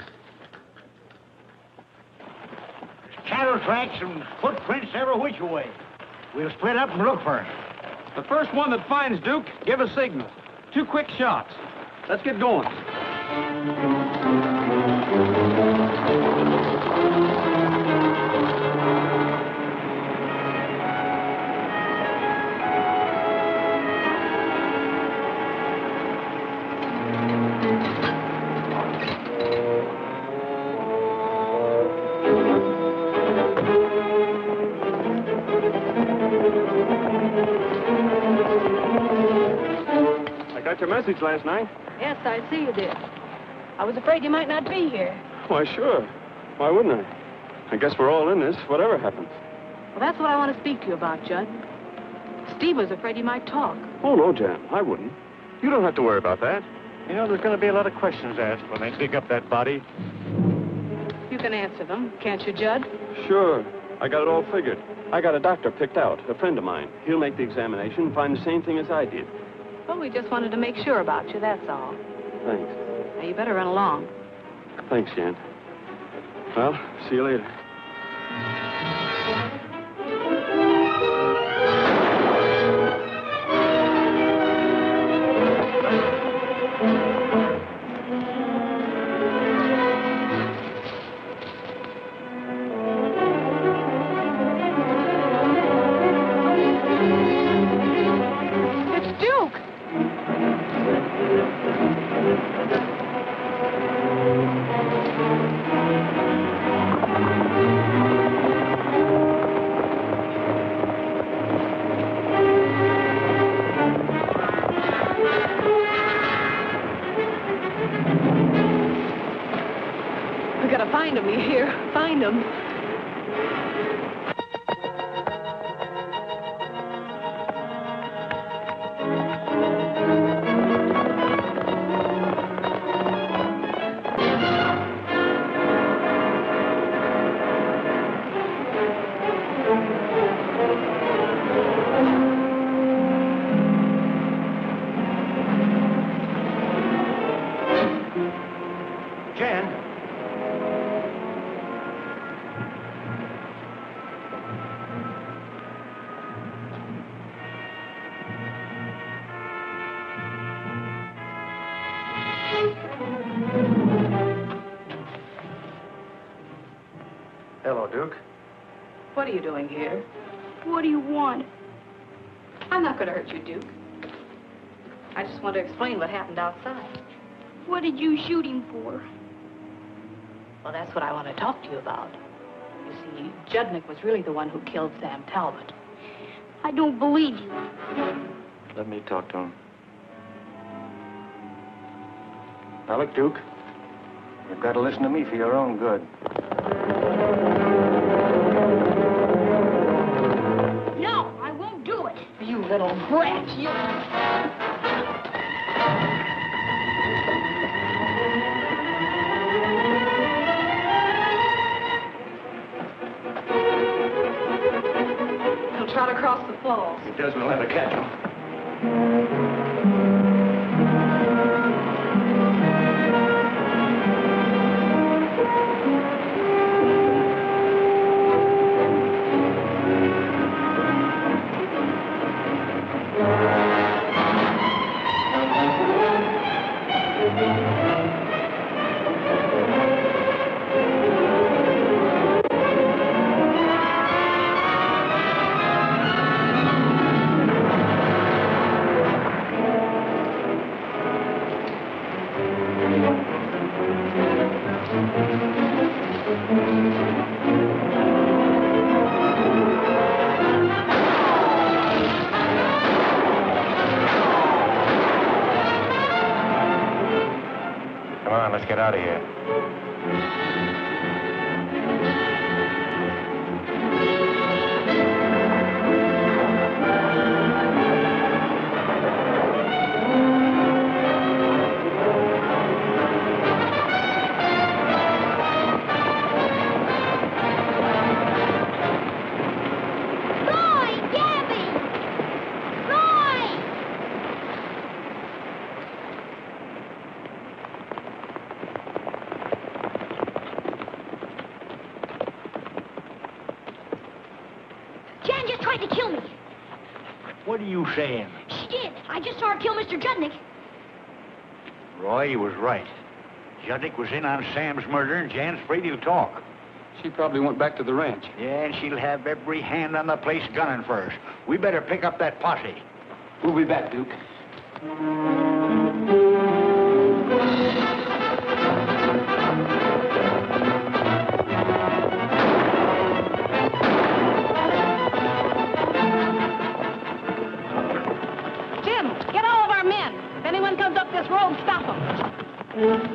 Cattle tracks and footprints every which way. We'll split up and look for him. The first one that finds Duke, give a signal. 2 quick shots. Let's get going. Got your message last night. Yes, I see you did. I was afraid you might not be here. Why, sure. Why wouldn't I? I guess we're all in this, whatever happens. Well, that's what I want to speak to you about, Judd. Steve was afraid he might talk. Oh, no, Jan, I wouldn't. You don't have to worry about that. You know, there's going to be a lot of questions asked when they dig up that body. You can answer them, can't you, Judd? Sure. I got it all figured. I got a doctor picked out, a friend of mine. He'll make the examination and find the same thing as I did. Well, we just wanted to make sure about you, that's all. Thanks. Now, you better run along. Thanks, Jan. Well, see you later. Find him, you hear? Find him. Hello, Duke. What are you doing here? What do you want? I'm not going to hurt you, Duke. I just want to explain what happened outside. What did you shoot him for? Well, that's what I want to talk to you about. You see, Judnick was really the one who killed Sam Talbot. I don't believe you. Let me talk to him. Now, look, Duke. You've got to listen to me for your own good. No, I won't do it. You little brat, you... He'll trot across the falls. If he does, we'll have to catch him. on, let's get out of here. Jan just tried to kill me. What are you saying? She did. I just saw her kill Mr. Judnick. Roy was right. Judnick was in on Sam's murder, and Jan's afraid he'll talk. She probably went back to the ranch. Yeah, and she'll have every hand on the place gunning for us. We better pick up that posse. We'll be back, Duke. Jim, get all of our men. If anyone comes up this road, stop them.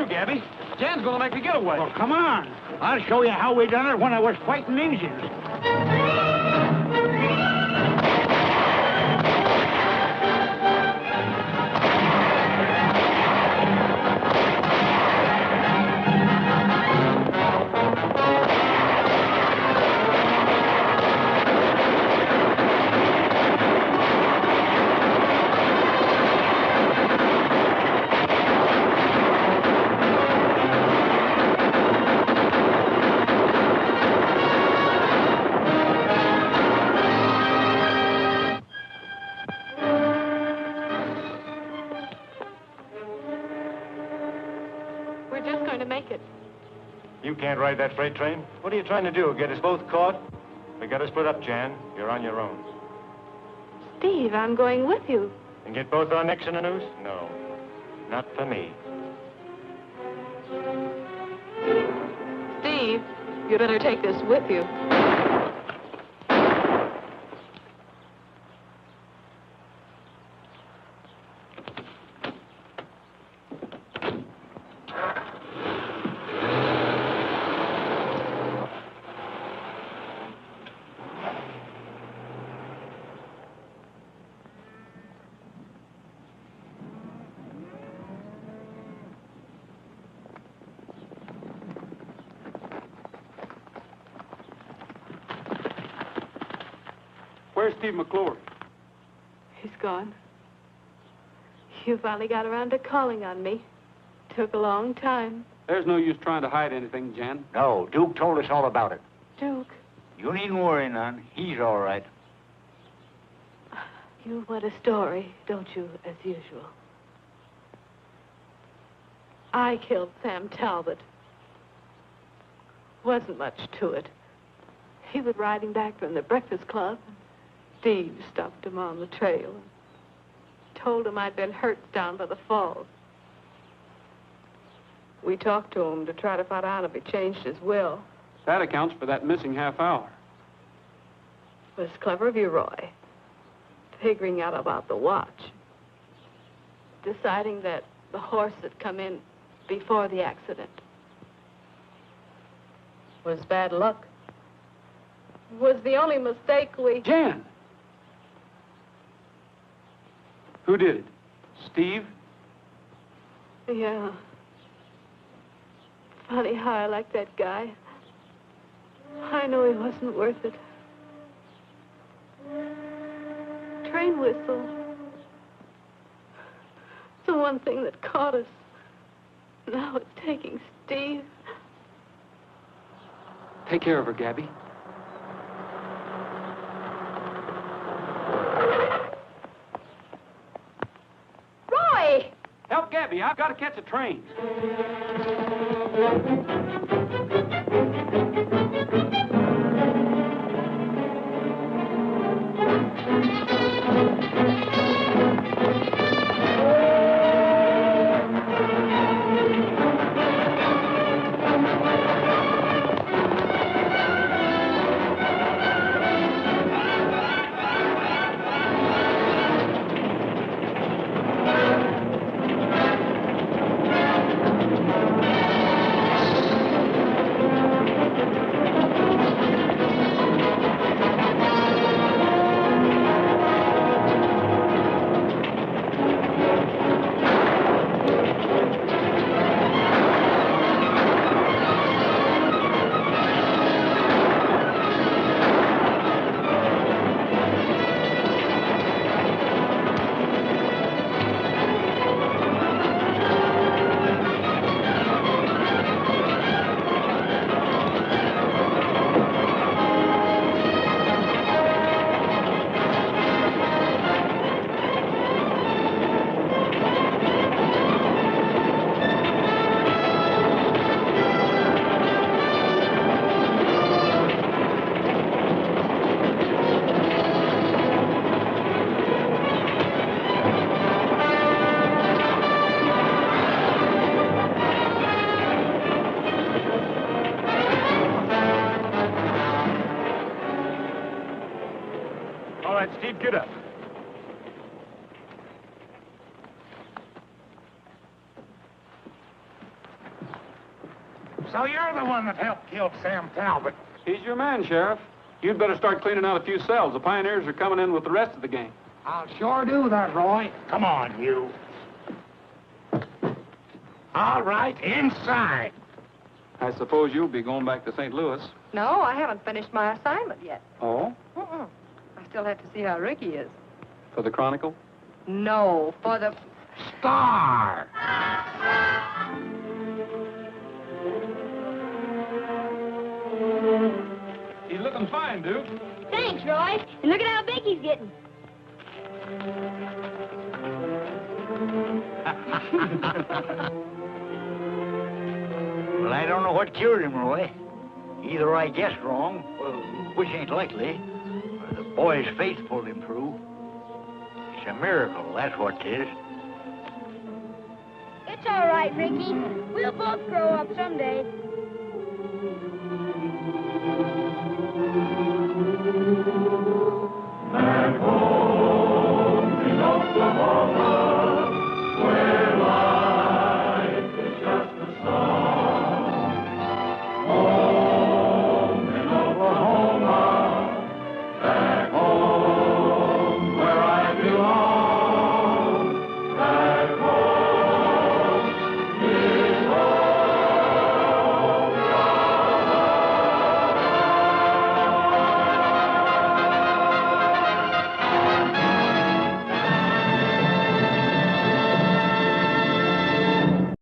Gabby. Jan's gonna make a getaway. Well, come on. I'll show you how we done it when I was fighting Indians. We're just going to make it. You can't ride that freight train. What are you trying to do, get us both caught? We gotta split up, Jan. You're on your own. Steve, I'm going with you. And get both our necks in a noose? No, not for me. Steve, you better take this with you. Where's Steve McClure? He's gone. You finally got around to calling on me. Took a long time. There's no use trying to hide anything, Jan. No, Duke told us all about it. Duke, You needn't worry none. He's all right. you want a story, don't you, as usual? I killed Sam Talbot. Wasn't much to it. He was riding back from the Breakfast Club. Steve stopped him on the trail and told him I'd been hurt down by the falls. We talked to him to try to find out if he changed his will. That accounts for that missing half hour. It was clever of you, Roy. Figuring out about the watch. Deciding that the horse had come in before the accident. Was bad luck. was the only mistake we... Jan! Who did it? Steve? Yeah. Funny how I like that guy. I know he wasn't worth it. Train whistle. The one thing that caught us. Now it's taking Steve. Take care of her, Gabby. Roy! Help Gabby. I've got to catch a train. All right, Steve, get up. So you're the one that helped kill Sam Talbot. He's your man, Sheriff. You'd better start cleaning out a few cells. The pioneers are coming in with the rest of the gang. I'll sure do that, Roy. Come on, you. All right, inside. I suppose you'll be going back to St. Louis. No, I haven't finished my assignment yet. Oh? I still have to see how Ricky is. For the Chronicle? No, for the... Star. He's looking fine, Duke. Thanks, Roy. And look at how big he's getting. Well, I don't know what cured him, Roy. Either I guessed wrong, which ain't likely, or the boy's faith pulled him through. It's a miracle, that's what it is. It's all right, Ricky. We'll both grow up someday.